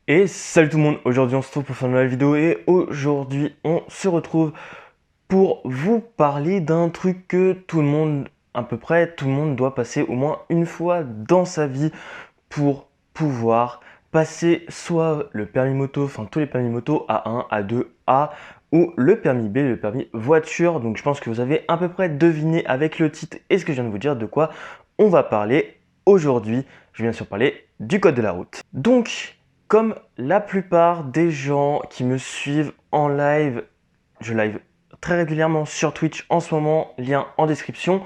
Et salut tout le monde, aujourd'hui on se retrouve pour faire une nouvelle vidéo et aujourd'hui on se retrouve pour vous parler d'un truc que tout le monde, à peu près tout le monde doit passer au moins une fois dans sa vie pour pouvoir passer soit le permis moto, enfin tous les permis moto, A1, A2, A ou le permis B, le permis voiture. Donc je pense que vous avez à peu près deviné avec le titre et ce que je viens de vous dire de quoi on va parler aujourd'hui. Je vais bien sûr parler du code de la route. Donc comme la plupart des gens qui me suivent en live, je live très régulièrement sur Twitch en ce moment, lien en description,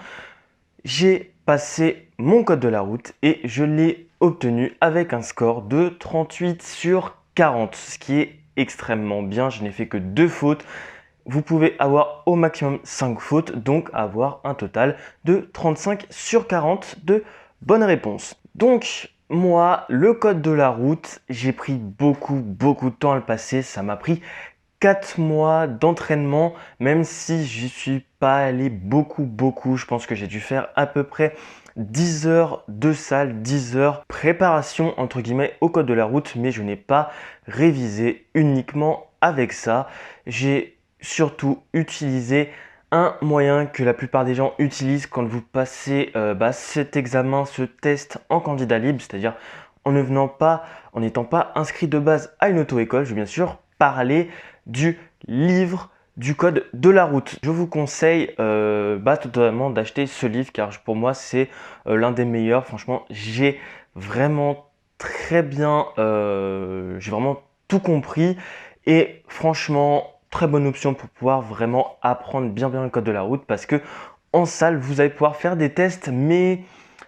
j'ai passé mon code de la route et je l'ai obtenu avec un score de 38 sur 40, ce qui est extrêmement bien. Je n'ai fait que 2 fautes. Vous pouvez avoir au maximum 5 fautes, donc avoir un total de 35 sur 40 de bonnes réponses. Donc, moi, le code de la route, j'ai pris beaucoup de temps à le passer. Ça m'a pris 4 mois d'entraînement, même si j'y suis pas allé beaucoup. Je pense que j'ai dû faire à peu près 10 heures de salle, 10 heures préparation entre guillemets au code de la route, mais je n'ai pas révisé uniquement avec ça. J'ai surtout utilisé un moyen que la plupart des gens utilisent quand vous passez cet examen, ce test en candidat libre, c'est-à-dire en n'étant pas inscrit de base à une auto-école. Je vais bien sûr parler du livre du code de la route. Je vous conseille totalement d'acheter ce livre car pour moi c'est l'un des meilleurs. Franchement, j'ai vraiment j'ai vraiment tout compris et franchement très bonne option pour pouvoir vraiment apprendre bien le code de la route parce que en salle vous allez pouvoir faire des tests mais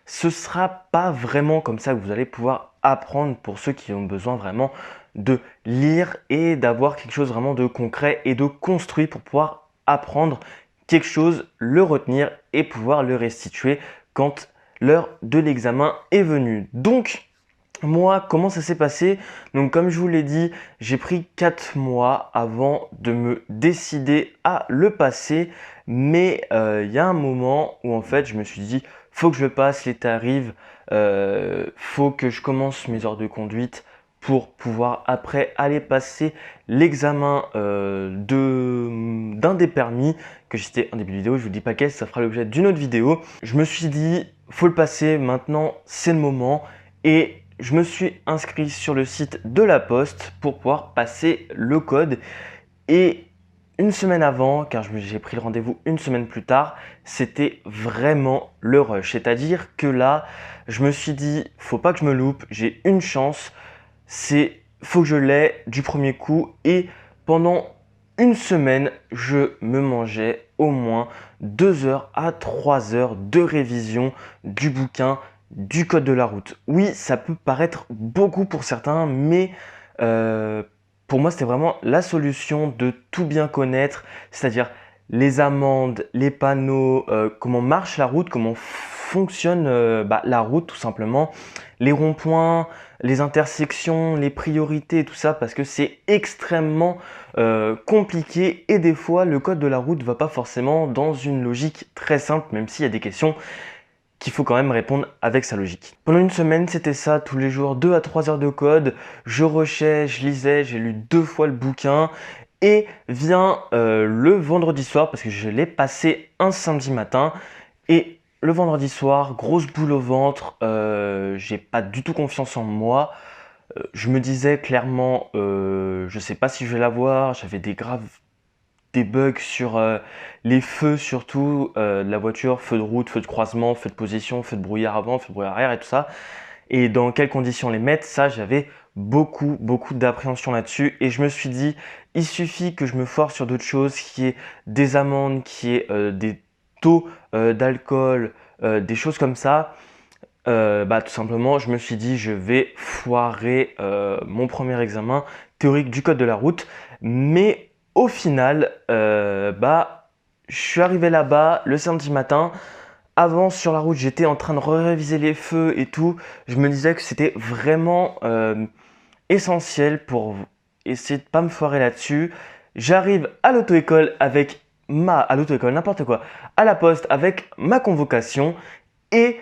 ce sera pas vraiment comme ça que vous allez pouvoir apprendre pour ceux qui ont besoin vraiment de lire et d'avoir quelque chose vraiment de concret et de construit pour pouvoir apprendre quelque chose, le retenir et pouvoir le restituer quand l'heure de l'examen est venue. Donc, moi, comment ça s'est passé? Donc, comme je vous l'ai dit, j'ai pris 4 mois avant de me décider à le passer. Mais il y a un moment où en fait, je me suis dit, faut que je le passe, l'été arrive, faut que je commence mes heures de conduite pour pouvoir après aller passer l'examen d'un des permis que j'ai cité en début de vidéo. Je vous dis pas quel, ça fera l'objet d'une autre vidéo. Je me suis dit, faut le passer, maintenant c'est le moment. Et je me suis inscrit sur le site de la Poste pour pouvoir passer le code. Et une semaine avant, car j'ai pris le rendez-vous une semaine plus tard, c'était vraiment le rush. C'est-à-dire que là, je me suis dit, faut pas que je me loupe, j'ai une chance, faut que je l'aie du premier coup. Et pendant une semaine, je me mangeais au moins 2 heures à 3 heures de révision du bouquin du code de la route. Oui, ça peut paraître beaucoup pour certains, mais pour moi, c'était vraiment la solution de tout bien connaître, c'est-à-dire les amendes, les panneaux, comment marche la route, comment fonctionne la route tout simplement, les ronds-points, les intersections, les priorités, tout ça, parce que c'est extrêmement compliqué et des fois le code de la route ne va pas forcément dans une logique très simple, même s'il y a des questions qu'il faut quand même répondre avec sa logique. Pendant une semaine, c'était ça, tous les jours, 2 à 3 heures de code, je rushais, je lisais, j'ai lu 2 fois le bouquin, et vient le vendredi soir, parce que je l'ai passé un samedi matin, et le vendredi soir, grosse boule au ventre, j'ai pas du tout confiance en moi, je me disais clairement, je sais pas si je vais l'avoir, j'avais des bugs sur les feux surtout de la voiture, feu de route, feu de croisement, feu de position, feu de brouillard avant, feu de brouillard arrière et tout ça. Et dans quelles conditions les mettre, ça j'avais beaucoup d'appréhension là-dessus et je me suis dit il suffit que je me force sur d'autres choses, qui est des amendes, qui est des taux d'alcool, des choses comme ça. Tout simplement je me suis dit je vais foirer mon premier examen théorique du code de la route, mais au final je suis arrivé là-bas le samedi matin. Avant sur la route j'étais en train de réviser les feux et tout, je me disais que c'était vraiment essentiel pour essayer de pas me foirer là-dessus. J'arrive à l'auto-école n'importe quoi, à la poste avec ma convocation et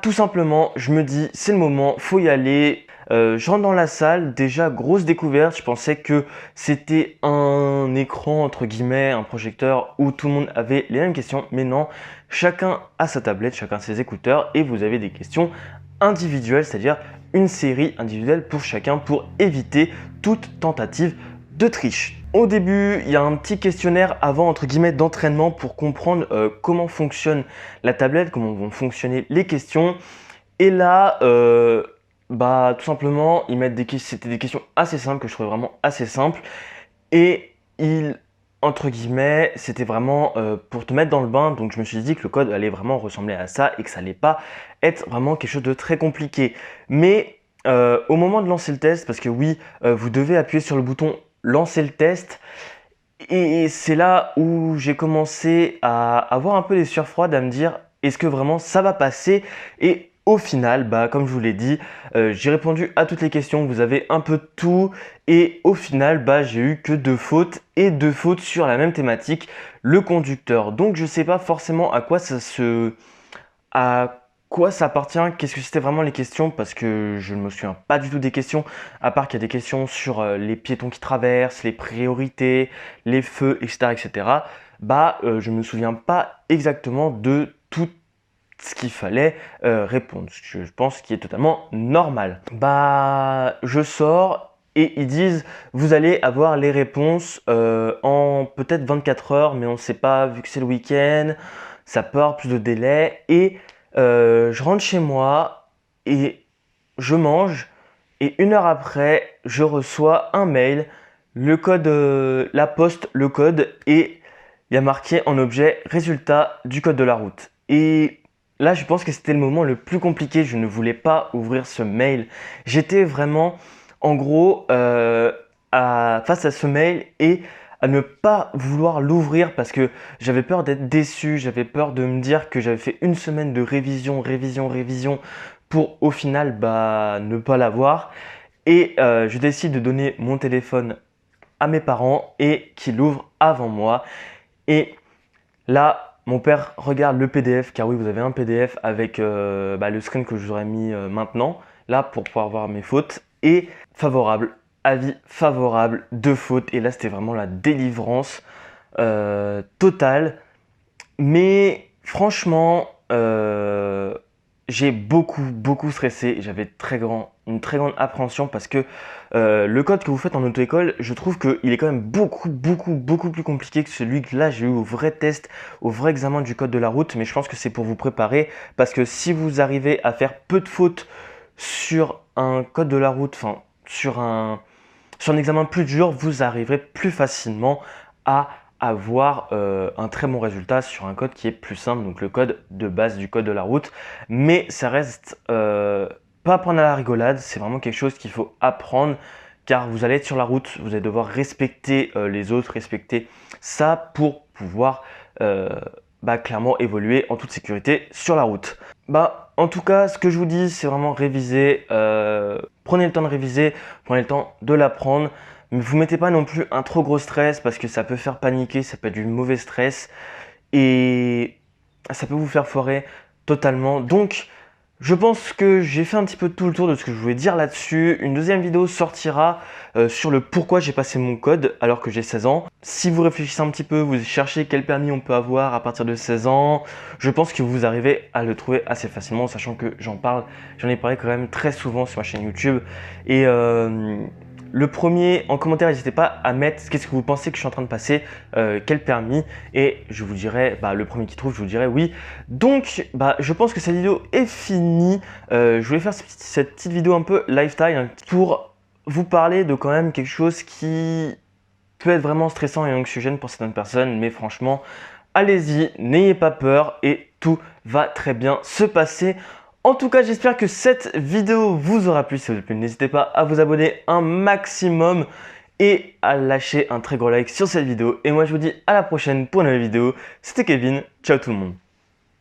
tout simplement je me dis c'est le moment, faut y aller. Je rentre dans la salle, déjà grosse découverte, je pensais que c'était un écran entre guillemets, un projecteur où tout le monde avait les mêmes questions, mais non, chacun a sa tablette, chacun ses écouteurs et vous avez des questions individuelles, c'est-à-dire une série individuelle pour chacun pour éviter toute tentative de triche. Au début, il y a un petit questionnaire avant entre guillemets d'entraînement pour comprendre comment fonctionne la tablette, comment vont fonctionner les questions. Et là, tout simplement, ils mettent c'était des questions assez simples que je trouvais vraiment assez simples. Et entre guillemets, c'était vraiment pour te mettre dans le bain. Donc je me suis dit que le code allait vraiment ressembler à ça et que ça allait pas être vraiment quelque chose de très compliqué. Mais au moment de lancer le test, parce que oui, vous devez appuyer sur le bouton lancer le test. Et c'est là où j'ai commencé à avoir un peu les sueurs froides, à me dire est-ce que vraiment ça va passer? Et au final, comme je vous l'ai dit, j'ai répondu à toutes les questions, vous avez un peu de tout. Et au final, j'ai eu que 2 fautes et 2 fautes sur la même thématique, le conducteur. Donc je ne sais pas forcément à quoi ça appartient, qu'est-ce que c'était vraiment les questions, parce que je ne me souviens pas du tout des questions, à part qu'il y a des questions sur les piétons qui traversent, les priorités, les feux, etc. etc. Je ne me souviens pas exactement de tout ce qu'il fallait répondre, ce que je pense qui est totalement normal. Je sors et ils disent vous allez avoir les réponses en peut-être 24 heures, mais on ne sait pas, vu que c'est le week-end, ça peut avoir plus de délai. Et je rentre chez moi et je mange. Et 1 heure après, je reçois un mail, le code, la poste, le code, et il y a marqué en objet résultat du code de la route. Et là, je pense que c'était le moment le plus compliqué. Je ne voulais pas ouvrir ce mail. J'étais vraiment, en gros, face à ce mail et à ne pas vouloir l'ouvrir parce que j'avais peur d'être déçu, j'avais peur de me dire que j'avais fait 1 semaine de révision pour au final ne pas l'avoir. Et je décide de donner mon téléphone à mes parents et qu'ils l'ouvrent avant moi. Et là, mon père regarde le PDF, car oui, vous avez un PDF avec le screen que je vous aurais mis maintenant, là pour pouvoir voir mes fautes. Et favorable, avis favorable, 2 fautes. Et là, c'était vraiment la délivrance totale. Mais franchement, j'ai beaucoup stressé. J'avais une très grande appréhension parce que le code que vous faites en auto-école, je trouve qu'il est quand même beaucoup plus compliqué que celui que là j'ai eu au vrai test, au vrai examen du code de la route. Mais je pense que c'est pour vous préparer parce que si vous arrivez à faire peu de fautes sur un code de la route, enfin sur un examen plus dur, vous arriverez plus facilement à avoir un très bon résultat sur un code qui est plus simple, donc le code de base du code de la route. Mais ça reste pas à prendre à la rigolade, c'est vraiment quelque chose qu'il faut apprendre car vous allez être sur la route, vous allez devoir respecter les autres, respecter ça pour pouvoir clairement évoluer en toute sécurité sur la route. En tout cas, ce que je vous dis, c'est vraiment réviser. Prenez le temps de réviser, prenez le temps de l'apprendre. Mais vous mettez pas non plus un trop gros stress parce que ça peut faire paniquer, ça peut être du mauvais stress et ça peut vous faire foirer totalement. Donc, je pense que j'ai fait un petit peu tout le tour de ce que je voulais dire là-dessus. Une deuxième vidéo sortira sur le pourquoi j'ai passé mon code alors que j'ai 16 ans. Si vous réfléchissez un petit peu, vous cherchez quel permis on peut avoir à partir de 16 ans, je pense que vous arrivez à le trouver assez facilement, sachant que j'en ai parlé quand même très souvent sur ma chaîne YouTube. Et le premier, en commentaire, n'hésitez pas à mettre qu'est-ce que vous pensez que je suis en train de passer, quel permis, et je vous dirai, le premier qui trouve, je vous dirai oui. Donc, je pense que cette vidéo est finie. Je voulais faire cette petite vidéo un peu lifestyle pour vous parler de quand même quelque chose qui peut être vraiment stressant et anxiogène pour certaines personnes, mais franchement, allez-y, n'ayez pas peur et tout va très bien se passer. En tout cas, j'espère que cette vidéo vous aura plu. Si vous a plu, n'hésitez pas à vous abonner un maximum et à lâcher un très gros like sur cette vidéo. Et moi, je vous dis à la prochaine pour une nouvelle vidéo. C'était Kevin. Ciao tout le monde.